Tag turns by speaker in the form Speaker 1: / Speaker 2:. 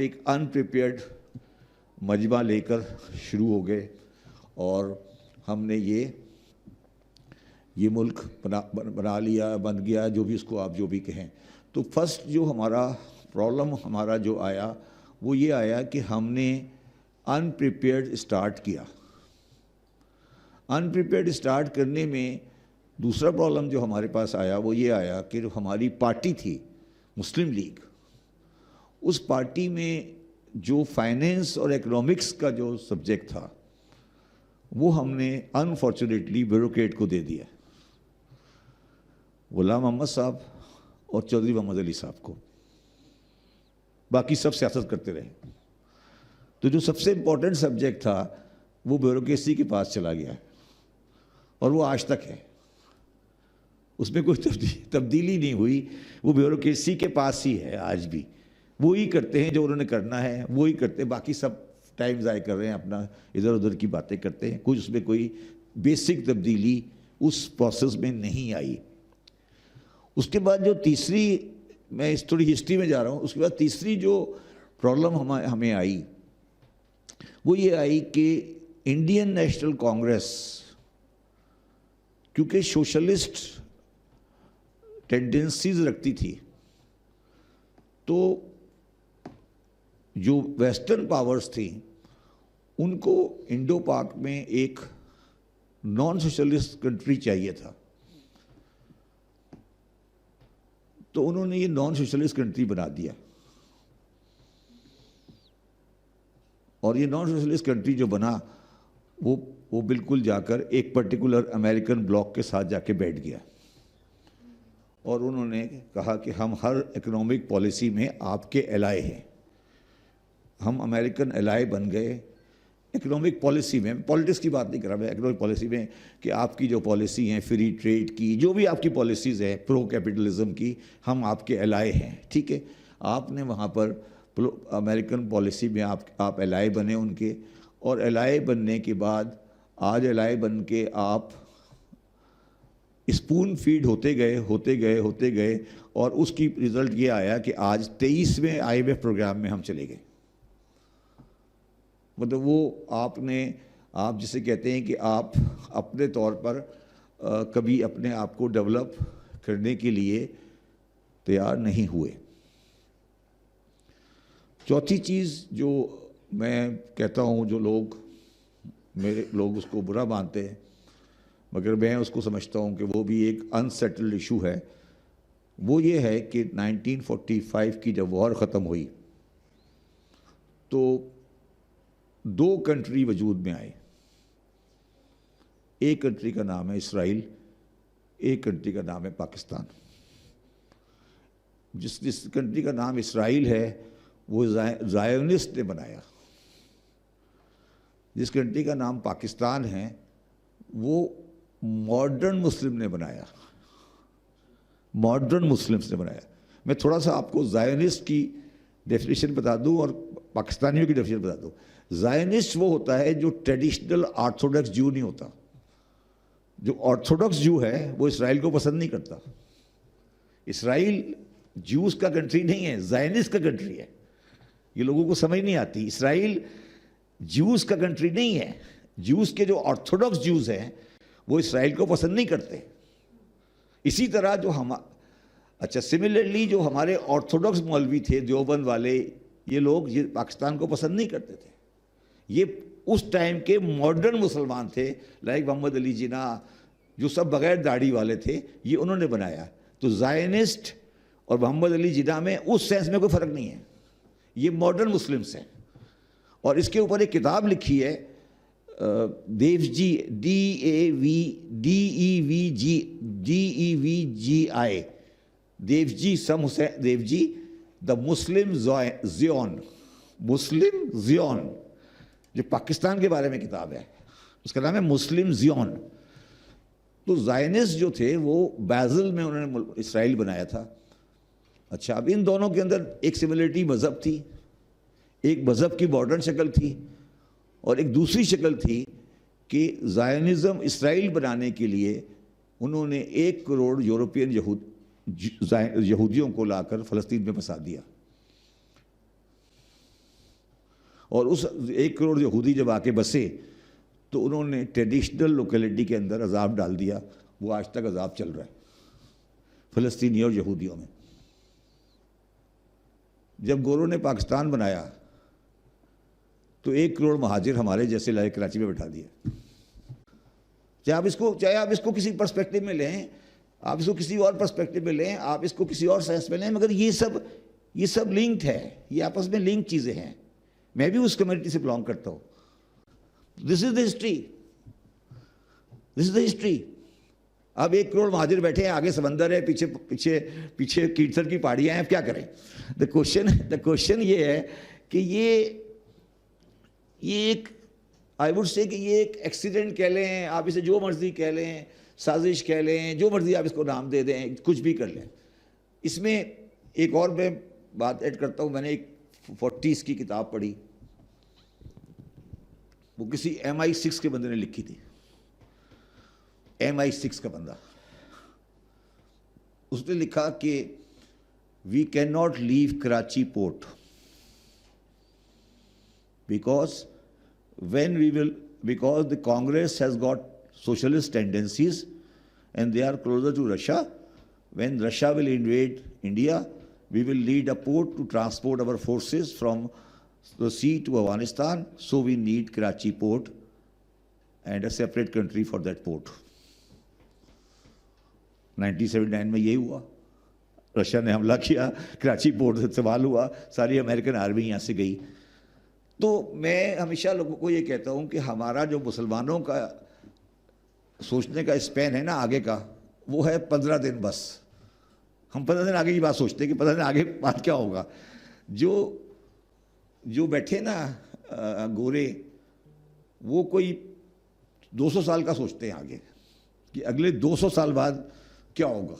Speaker 1: ایک انپریپیئرڈ مجمع لے کر شروع ہو گئے اور ہم نے یہ ملک بنا لیا، بن گیا، جو بھی اس کو آپ جو بھی کہیں. تو فرسٹ جو ہمارا پرابلم ہمارا جو آیا وہ یہ آیا کہ ہم نے انپریپیئرڈ اسٹارٹ کیا. انپریپیئرڈ اسٹارٹ کرنے میں دوسرا پرابلم جو ہمارے پاس آیا وہ یہ آیا کہ جو ہماری پارٹی تھی مسلم لیگ، اس پارٹی میں جو فائنینس اور اکنامکس کا جو سبجیکٹ تھا وہ ہم نے انفارچونیٹلی بیوروکریٹ کو دے دیا، غلام محمد صاحب اور چودھری محمد علی صاحب کو. باقی سب سیاست کرتے رہے. تو جو سب سے امپورٹنٹ سبجیکٹ تھا وہ بیوروکریسی کے پاس چلا گیا اور وہ آج تک ہے، اس میں کوئی تبدیلی نہیں ہوئی. وہ بیوروکریسی کے پاس ہی ہے آج بھی. وہی کرتے ہیں جو انہوں نے کرنا ہے، وہی کرتے ہیں. باقی سب ٹائم ضائع کر رہے ہیں، اپنا ادھر ادھر کی باتیں کرتے ہیں. کچھ اس میں کوئی بیسک تبدیلی اس پروسیس میں نہیں آئی. اس کے بعد جو تیسری، میں اس تھوڑی ہسٹری میں جا رہا ہوں، اس کے بعد تیسری جو پرابلم ہمیں آئی وہ یہ آئی کہ انڈین نیشنل کانگریس کیونکہ سوشلسٹ ٹینڈنسیز رکھتی تھی، تو جو ویسٹرن پاورز تھیں ان کو انڈو پاک میں ایک نان سوشلسٹ کنٹری چاہیے تھا. تو انہوں نے یہ نان سوشلسٹ کنٹری بنا دیا، اور یہ نان سوشلسٹ کنٹری جو بنا وہ بالکل جا کر ایک پرٹیکولر امریکن بلاک کے ساتھ جا کے بیٹھ گیا. اور انہوں نے کہا کہ ہم ہر اکنامک پالیسی میں آپ کے الائے ہیں. ہم امریکن الائے بن گئے اکنامک پالیسی میں. پالیٹکس کی بات نہیں کر رہا میں، اکنامک پالیسی میں کہ آپ کی جو پالیسی ہیں فری ٹریڈ کی، جو بھی آپ کی پالیسیز ہیں پرو کیپٹلزم کی، ہم آپ کے الائے ہیں. ٹھیک ہے، آپ نے وہاں پر امریکن پالیسی میں آپ الائے بنے ان کے، اور الائے بننے کے بعد آج الائے بن کے آپ اسپون فیڈ ہوتے گئے اور اس کی رزلٹ یہ آیا کہ آج 23ویں IMF پروگرام میں ہم چلے گئے. مطلب وہ آپ جسے کہتے ہیں کہ آپ اپنے طور پر کبھی اپنے آپ کو ڈیولپ کرنے کے لیے تیار نہیں ہوئے. چوتھی چیز جو میں کہتا ہوں، جو میرے لوگ اس کو برا مانتے ہیں مگر میں اس کو سمجھتا ہوں کہ وہ بھی ایک انسیٹلڈ ایشو ہے، وہ یہ ہے کہ 1945 کی جب وار ختم ہوئی تو 2 کنٹری وجود میں آئے. ایک کنٹری کا نام ہے اسرائیل، ایک کنٹری کا نام ہے پاکستان. جس کنٹری کا نام اسرائیل ہے وہ زائونسٹ نے بنایا. جس کنٹری کا نام پاکستان ہے وہ ماڈرن مسلم نے بنایا. ماڈرن مسلمس نے بنایا. میں تھوڑا سا آپ کو زائونسٹ کی ڈیفینیشن بتا دوں اور پاکستانیوں کی ڈیفینیشن بتا دوں. زائونسٹ وہ ہوتا ہے جو ٹریڈیشنل آرتھوڈکس جو نہیں ہوتا. جو آرتھوڈکس جو ہے وہ اسرائیل کو پسند نہیں کرتا. اسرائیل جوز کا کنٹری نہیں ہے، زائونسٹ کا کنٹری ہے. یہ لوگوں کو سمجھ نہیں آتی. اسرائیل جوز کا کنٹری نہیں ہے. جوز کے جو آرتھوڈکس جوز ہیں وہ اسرائیل کو پسند نہیں کرتے. اسی طرح جو سملرلی جو ہمارے آرتھوڈکس مولوی تھے دیوبند والے، یہ لوگ پاکستان کو پسند نہیں کرتے تھے. یہ اس ٹائم کے ماڈرن مسلمان تھے، لائک محمد علی جناح، جو سب بغیر داڑھی والے تھے، یہ انہوں نے بنایا. تو زائنسٹ اور محمد علی جناح میں اس سینس میں کوئی فرق نہیں ہے. یہ ماڈرن مسلمس ہیں. اور اس کے اوپر ایک کتاب لکھی ہے دیو جی DEVGI، دیو جی سم حسین دیو جی، دا مسلم زیون، مسلم زیون، جو پاکستان کے بارے میں کتاب ہے، اس کا نام ہے مسلم زیون. تو زائنسٹ جو تھے وہ بیزل میں انہوں نے اسرائیل بنایا تھا. اچھا، اب ان دونوں کے اندر ایک سملرٹی مذہب تھی، ایک مذہب کی ماڈرن شکل تھی، اور ایک دوسری شکل تھی کہ زائنزم اسرائیل بنانے کے لیے انہوں نے 1 کروڑ یورپین یہودیوں کو لا کر فلسطین میں بسا دیا. اور اس 1 کروڑ یہودی جب آ کے بسے تو انہوں نے ٹریڈیشنل لوکیلٹی کے اندر عذاب ڈال دیا. وہ آج تک عذاب چل رہا ہے فلسطینی اور یہودیوں میں. جب گوروں نے پاکستان بنایا تو 1 کروڑ مہاجر ہمارے جیسے لائے کراچی میں بٹھا دیا. چاہے آپ اس کو کسی پرسپیکٹو میں لیں, آپ اس کو کسی اور پرسپیکٹو میں لیں, آپ اس کو کسی اور سینس میں لیں, مگر یہ سب لنکڈ ہے, یہ آپس میں لنک چیزیں ہیں. میں بھی اس کمیونٹی سے بلانگ کرتا ہوں. This is the history, this is the history. اب 1 کروڑ مہاجر بیٹھے ہیں, آگے سمندر ہے, پیچھے کیٹسر کی پہاڑیاں ہیں, اب کیا کریں؟ دا کوشچن یہ ہے کہ یہ ایک آئی وڈ سے کہ یہ ایک ایکسیڈنٹ کہہ لیں, آپ اسے جو مرضی کہہ لیں, سازش کہہ لیں, جو مرضی آپ اس کو نام دے دیں, کچھ بھی کر لیں. اس میں ایک اور میں بات ایڈ کرتا ہوں. میں نے ایک 40s کی کتاب پڑھی, وہ کسی MI6 کے بندے نے لکھی تھی. MI6 کا بندہ, اس نے لکھا کہ we can not leave Karachi port because the Congress has got socialist tendencies and they are closer to Russia. When Russia will invade India, we will need a port to transport our forces from the sea to Afghanistan. So we need Karachi port and a separate country for that port. 1979 میں یہی ہوا. Russia نے حملہ کیا, Karachi port سے سوال ہوا, ساری امریکن آرمی یہاں سے گئی. تو میں ہمیشہ لوگوں کو یہ کہتا ہوں کہ ہمارا جو مسلمانوں کا سوچنے کا اسپین ہے نا آگے کا, وہ ہے 15 دن بس. ہم 15 دن آگے کی بات سوچتے ہیں کہ 15 دن آگے بات کیا ہوگا. جو بیٹھے نا گورے, وہ کوئی 200 سال کا سوچتے ہیں آگے کہ اگلے 200 سال بعد کیا ہوگا.